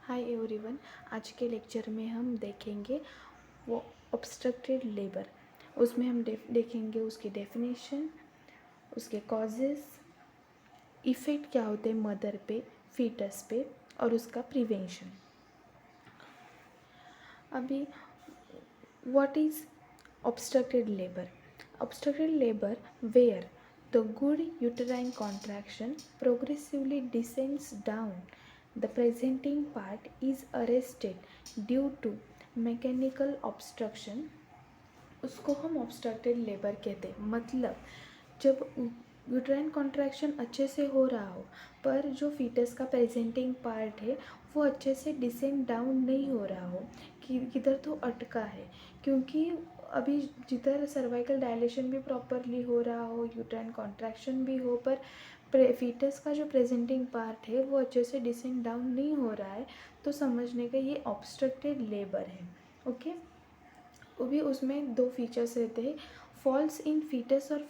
Hi everyone. आज के lecture में हम देखेंगे वो ऑब्स्ट्रक्टेड लेबर। उसमें हम देखेंगे उसकी डेफिनेशन, उसके कॉजेस, इफ़ेक्ट क्या होते हैं मदर पे, फीटस पे, और उसका प्रिवेंशन। अभी what is obstructed labor? Obstructed labor where the good uterine contraction progressively descends down. The presenting part is arrested due to mechanical obstruction. उसको हम ऑब्स्ट्रक्टेड लेबर कहते हैं। मतलब जब यूट्राइन कॉन्ट्रैक्शन अच्छे से हो रहा हो पर जो फीटस का प्रेजेंटिंग पार्ट है वो अच्छे से डिसेंड डाउन नहीं हो रहा हो, कि किधर तो अटका है, क्योंकि अभी जिधर सर्वाइकल डायलेशन भी प्रॉपरली हो रहा हो, यूट्राइन कॉन्ट्रैक्शन भी हो, पर फीटस का जो प्रेजेंटिंग पार्ट है वो अच्छे से डिसेंड डाउन नहीं हो रहा है, तो समझने का ये ऑब्स्ट्रक्टेड लेबर है। ओके। वो भी उसमें दो फीचर्स रहते हैं, फॉल्स इन फीटस और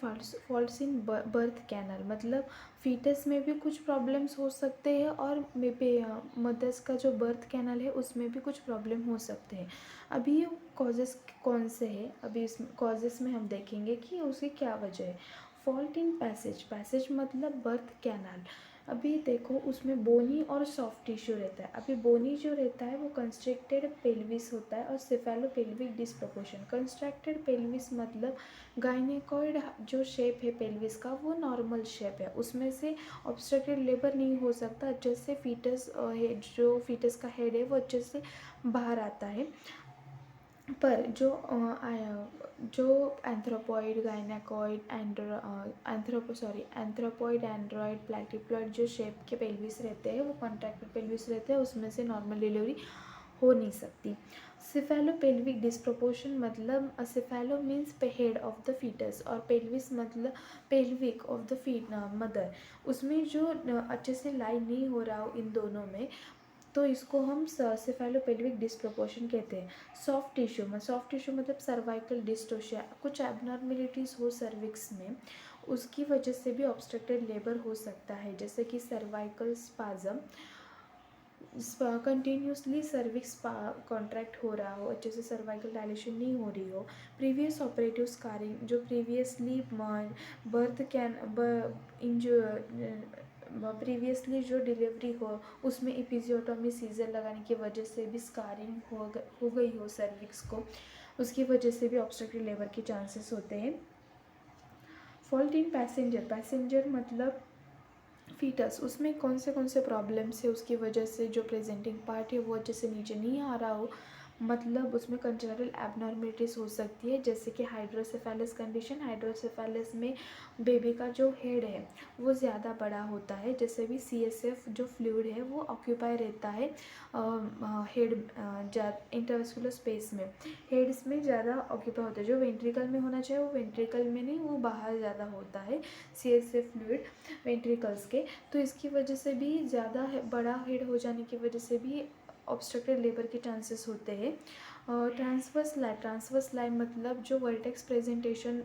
फॉल्स इन बर्थ कैनल। मतलब फीटस में भी कुछ प्रॉब्लम्स हो सकते हैं और मे बी मदर्स का जो बर्थ कैनल है उसमें भी कुछ प्रॉब्लम हो सकते हैं। अभी ये कॉजेस कौन से हैं, अभी इस कॉजेस में हम देखेंगे कि उसकी क्या वजह है। फॉल्ट इन पैसेज, पैसेज मतलब बर्थ कैनल। अभी देखो उसमें बोनी और सॉफ्ट टिश्यू रहता है। अभी बोनी जो रहता है वो कंस्ट्रिक्टेड पेल्विस होता है और cephalo pelvic disproportion. Constructed pelvis मतलब गायनेकॉइड जो शेप है पेल्विस का वो नॉर्मल शेप है, उसमें से ऑब्स्ट्रक्टेड लेबर नहीं हो सकता। जैसे फीटस है, जो फीटस का हेड है वो अच्छे से बाहर आता है। पर जो एंथ्रोपॉइड, गायनेकॉइड, एंथ्रोपॉइड, एंड्रॉइड, प्लैटिप्लॉइड जो शेप के पेल्विस रहते हैं वो कॉन्ट्रैक्टेड पेल्विस रहते हैं, उसमें से नॉर्मल डिलीवरी हो नहीं सकती। सिफेलो पेल्विक डिस्प्रोपोर्शन मतलब cephalo means head of the foetus और पेल्विस मतलब pelvic of the feet mother. उसमें जो अच्छे से लाई नहीं हो रहा हो इन दोनों में, तो इसको हम सेफेलोपेल्विक डिस्प्रोपोर्शन कहते हैं। सॉफ्ट टिश्यू मतलब सर्वाइकल डिस्टोशिया, कुछ एबनॉर्मेलिटीज़ हो सर्विक्स में, उसकी वजह से भी ऑब्स्ट्रक्टेड लेबर हो सकता है। जैसे कि cervical spasm, continuously cervix contract हो रहा हो, अच्छे से सर्वाइकल डायलेशन नहीं हो रही हो, प्रीवियस ऑपरेटिव स्कारिंग, जो प्रीवियसली बर्थ कैन इन जो प्रीवियसली जो डिलीवरी हो उसमें एपिजियोटॉमी सीजर लगाने की वजह से भी स्कारिंग हो गई हो सर्विक्स को, उसकी वजह से भी ऑब्स्ट्रक्टिव लेबर के चांसेस होते हैं। फॉल्ट इन पैसेंजर, पैसेंजर मतलब फीटस, उसमें कौन से प्रॉब्लम्स है उसकी वजह से जो प्रेजेंटिंग पार्ट है वो अच्छे से नीचे नहीं आ रहा हो, मतलब उसमें कंजेनिटल एबनॉर्मेलिटीज़ हो सकती है। जैसे कि हाइड्रोसेफेलस कंडीशन, हाइड्रोसेफेलस में बेबी का जो हेड है वो ज़्यादा बड़ा होता है, जैसे भी CSF जो फ्लूइड है वो ऑक्यूपाई रहता है हेड इंटरवेस्कुलर स्पेस में, हेड्स में ज़्यादा ऑक्यूपाई होता है। जो वेंट्रिकल में होना चाहिए वो वेंट्रिकल में नहीं, वो बाहर ज़्यादा होता है CSF फ्लूइड वेंट्रिकल्स के। तो इसकी वजह से भी ज़्यादा बड़ा हेड हो जाने की वजह से भी ऑब्स्ट्रक्टेड लेबर के चांसेस होते हैं। ट्रांसवर्स लाइन मतलब जो वर्टेक्स प्रेजेंटेशन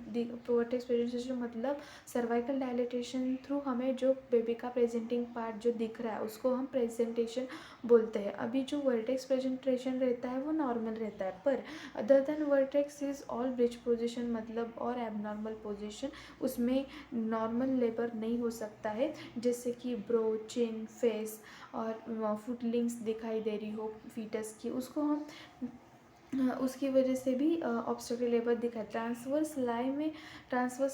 मतलब सर्वाइकल डायलेटेशन थ्रू हमें जो बेबी का प्रेजेंटिंग पार्ट जो दिख रहा है उसको हम प्रेजेंटेशन बोलते हैं। अभी जो वर्टेक्स प्रेजेंटेशन रहता है वो नॉर्मल रहता है, पर other than vertex is all bridge position मतलब और एबनॉर्मल पोजिशन, उसमें नॉर्मल लेबर नहीं हो सकता है। जैसे कि ब्रो, चिन, फेस और फुटलिंग्स दिखाई दे रही हो फीटस की, उसको हम उसकी वजह से भी ऑब्स्ट्रक्टिव लेबर दिखा। ट्रांसवर्स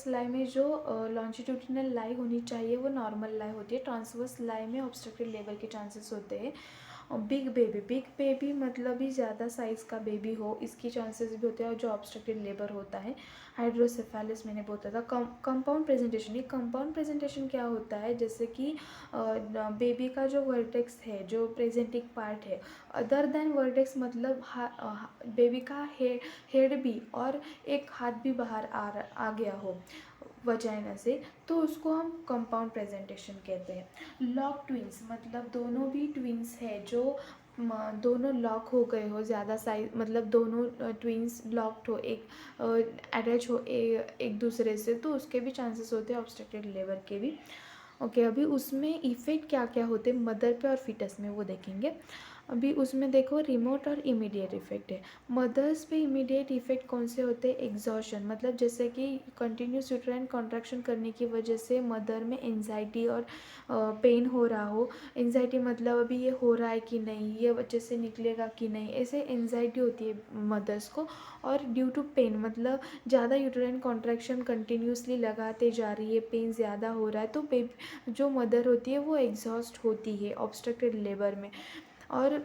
लाई में जो लॉन्जिट्यूडिनल लाई होनी चाहिए वो नॉर्मल लाई होती है, ट्रांसवर्स लाई में ऑब्स्ट्रक्टिव लेबर के चांसेस होते हैं। और बिग बेबी मतलब ही ज़्यादा साइज़ का बेबी हो, इसकी चांसेस भी होते हैं, और जो ऑब्स्ट्रक्टिव लेबर होता है। हाइड्रोसेफेलस मैंने बोला था। कंपाउंड प्रेजेंटेशन, ये कंपाउंड प्रेजेंटेशन क्या होता है, जैसे कि बेबी का जो वर्टेक्स है, जो प्रेजेंटिंग पार्ट है, अदर देन वर्टेक्स मतलब बेबी का हेड भी और एक हाथ भी बाहर आ गया हो वजाइना से, तो उसको हम कंपाउंड प्रेजेंटेशन कहते हैं। लॉक ट्विंस मतलब दोनों भी ट्विंस है जो दोनों लॉक हो गए हो, ज़्यादा साइज मतलब दोनों ट्विंस लॉक्ड हो, एक अटैच हो एक दूसरे से, तो उसके भी चांसेस होते हैं ऑब्स्ट्रक्टेड लेबर के भी। ओके, अभी उसमें इफ़ेक्ट क्या क्या होते हैं मदर पे और फीटस में वो देखेंगे। अभी उसमें देखो रिमोट और इमीडिएट इफेक्ट है। मदर्स पे इमीडिएट इफेक्ट कौन से होते हैं? एग्जॉशन, मतलब जैसे कि कंटिन्यूस यूट्राइन कॉन्ट्रैक्शन करने की वजह से मदर में एंजाइटी और पेन हो रहा हो। एंजाइटी मतलब अभी ये हो रहा है कि नहीं, ये बच्चे से निकलेगा कि नहीं, ऐसे एंजाइटी होती है मदर्स को। और ड्यू टू पेन मतलब ज़्यादा यूट्राइन कॉन्ट्रैक्शन कंटिन्यूसली लगाते जा रही है, पेन ज़्यादा हो रहा है, तो जो मदर होती है वो एग्जॉस्ट होती है ऑब्स्ट्रक्टेड लेबर में। और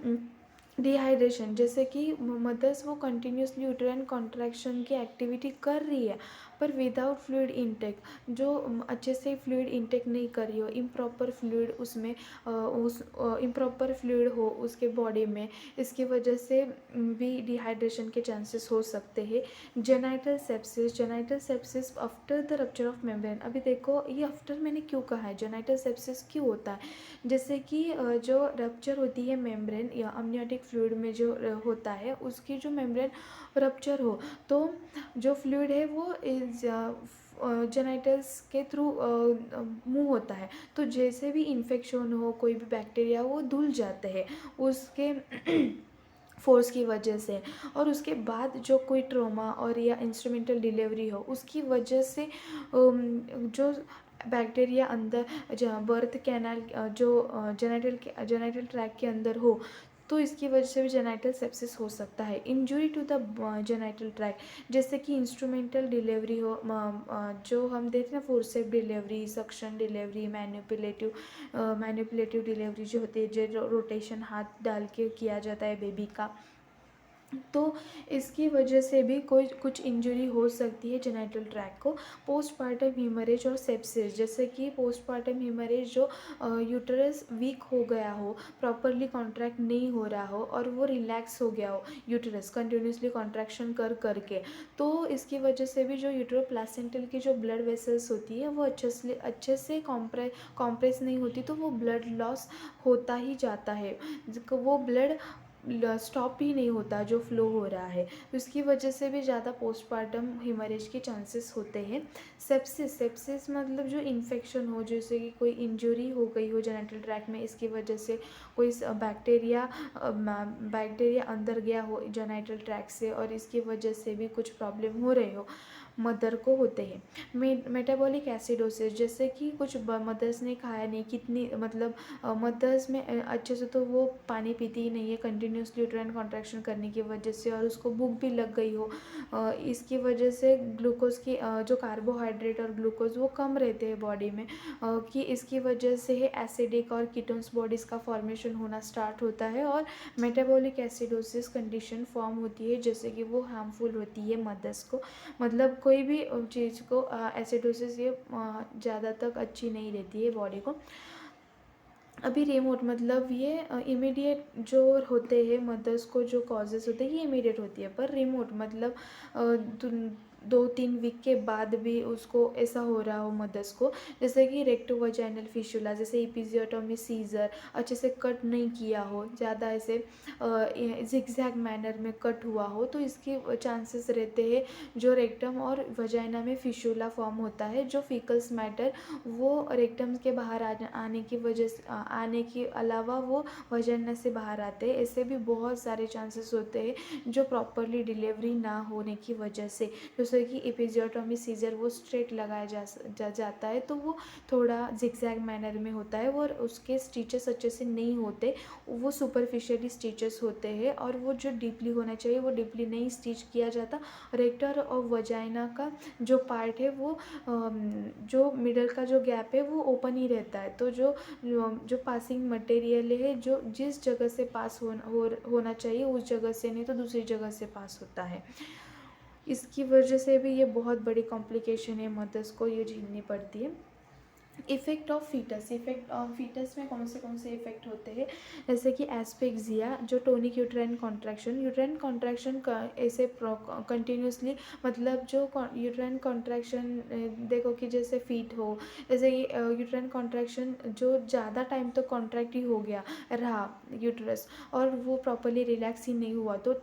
डिहाइड्रेशन, जैसे कि मदर्स वो कंटिन्यूसली यूट्राइन कॉन्ट्रैक्शन की एक्टिविटी कर रही है पर विदाउट फ्लूइड इनटेक, जो अच्छे से फ्लूइड इनटेक नहीं कर रही हो, इम्प्रॉपर फ्लूइड उसमें उस इम्प्रॉपर फ्लूइड हो उसके बॉडी में, इसकी वजह से भी डिहाइड्रेशन के चांसेस हो सकते हैं। Genital sepsis, genital sepsis after the rupture of membrane. अभी देखो ये आफ्टर मैंने क्यों कहा है, जेनाइटल सेप्सिस क्यों होता है? जैसे कि जो रप्चर होती है मेम्ब्रेन या अमनियोटिक फ्लूइड में जो होता है, उसकी जो मेम्ब्रेन रप्चर हो तो जो फ्लूइड है वो इज जेनाइटल्स के थ्रू मूव होता है, तो जैसे भी इन्फेक्शन हो, कोई भी बैक्टीरिया, वो धुल जाते हैं उसके फोर्स की वजह से। और उसके बाद जो कोई ट्रोमा और या इंस्ट्रूमेंटल डिलीवरी हो उसकी वजह से जो बैक्टीरिया अंदर बर्थ कैनाल जो जेनाइटल ट्रैक के अंदर हो, तो इसकी वजह से भी जेनाइटल सेप्सिस हो सकता है। Injury to the genital tract, जैसे कि इंस्ट्रूमेंटल डिलीवरी हो, जो हम देखते हैं forceps delivery, suction delivery, manipulative delivery जो होती है, जो रोटेशन हाथ डाल के किया जाता है बेबी का, तो इसकी वजह से भी कोई कुछ इंजरी हो सकती है जेनाइटल ट्रैक को। पोस्टपार्टम हीमरेज और सेप्सिस, जैसे कि पोस्टपार्टम हीमरेज जो यूटरस वीक हो गया हो, प्रॉपरली कॉन्ट्रैक्ट नहीं हो रहा हो और वो रिलैक्स हो गया हो यूटरस कंटिन्यूसली कॉन्ट्रैक्शन कर करके, तो इसकी वजह से भी जो यूट्रोप्लासेंटल की जो ब्लड वेसल्स होती है वो अच्छे से कॉम्प्रेस नहीं होती, तो वो ब्लड लॉस होता ही जाता है, वो ब्लड स्टॉप ही नहीं होता जो फ्लो हो रहा है, तो इसकी वजह से भी ज़्यादा पोस्टपार्टम हिमरेज के चांसेस होते हैं। सेप्सिस, सेप्सिस मतलब जो इन्फेक्शन हो, जैसे कि कोई इंजरी हो गई हो जेनिटल ट्रैक में, इसकी वजह से कोई बैक्टीरिया अंदर गया हो जेनिटल ट्रैक से और इसकी वजह से भी कुछ प्रॉब्लम हो रहे हो, मदर को होते हैं। मेटाबॉलिक एसिडोसिस, जैसे कि कुछ मदर्स ने खाया नहीं, कितनी मतलब मदर्स में अच्छे से तो वो पानी पीती ही नहीं है कंटिन्यूसली यूट्राइन कॉन्ट्रैक्शन करने की वजह से, और उसको भूख भी लग गई हो, इसकी वजह से ग्लूकोज की जो कार्बोहाइड्रेट और ग्लूकोज वो कम रहते हैं बॉडी में, कि इसकी वजह से एसिडिक और कीटोन्स बॉडीज़ का फॉर्मेशन होना स्टार्ट होता है और मेटाबॉलिक एसिडोसिस कंडीशन फॉर्म होती है, जैसे कि वो हार्मफुल होती है मदर्स को। मतलब कोई भी चीज़ को एसिडोसिस ये ज़्यादा तक अच्छी नहीं रहती है बॉडी को। अभी रिमोट मतलब ये इमीडिएट जो होते हैं मदर्स को जो कॉजेज़ होते हैं ये इमीडिएट होती है, पर रिमोट मतलब 2-3 वीक के बाद भी उसको ऐसा हो रहा हो मदर्स को, जैसे कि रेक्टोवजाइनल फिशुला, जैसे इपिजियोटोमी सीजर, अच्छे से कट नहीं किया हो, ज़्यादा ऐसे जिगजैग मैनर में कट हुआ हो, तो इसके चांसेस रहते हैं जो रेक्टम और वजाइना में फिशुला फॉर्म होता है, जो फीकल्स मैटर वो रेक्टम के बाहर आने की वजह से आने के अलावा वो वजाइना से बाहर आते हैं। ऐसे भी बहुत सारे चांसेस होते हैं जो प्रॉपरली डिलीवरी ना होने की वजह से, जैसे कि एपिजियोटोमी सीजर वो स्ट्रेट लगाया जाता है, तो वो थोड़ा जिगजैग मैनर में होता है और उसके स्टिचेस अच्छे से नहीं होते, वो सुपरफिशियली स्टिचेस होते हैं और वो जो डीपली होना चाहिए वो डीपली नहीं स्टिच किया जाता। रेक्टर और वजाइना का जो पार्ट है वो जो मिडल का जो गैप है वो ओपन ही रहता है, तो जो पासिंग मटेरियल है जो जिस जगह से पास होना चाहिए उस जगह से नहीं तो दूसरी जगह से पास होता है, इसकी वजह से भी ये बहुत बड़ी कॉम्प्लिकेशन है मदर्स को ये झेलनी पड़ती है। Effect of foetus, effect of foetus में कौन से इफ़ेक्ट होते हैं, जैसे कि एस्पेक्सिया, जो टोनिक यूट्राइन कॉन्ट्रैक्शन का ऐसे कंटिन्यूसली मतलब जो यूट्राइन कॉन्ट्रैक्शन देखो कि जैसे फीट हो, जैसे यूट्राइन कॉन्ट्रैक्शन जो ज़्यादा टाइम तक कॉन्ट्रैक्ट ही हो गया रहा यूट्रस और वो प्रॉपरली रिलैक्स ही नहीं हुआ, तो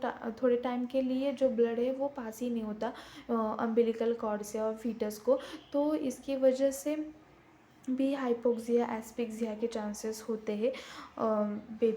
थोड़े टाइम के लिए जो ब्लड है वो पास ही नहीं होता अम्बिलिकल कॉर्ड से और फीटस को, तो इसकी वजह से भी हाइपोक्सिया एस्पिक्सिया के चांसेस होते हैं बेबी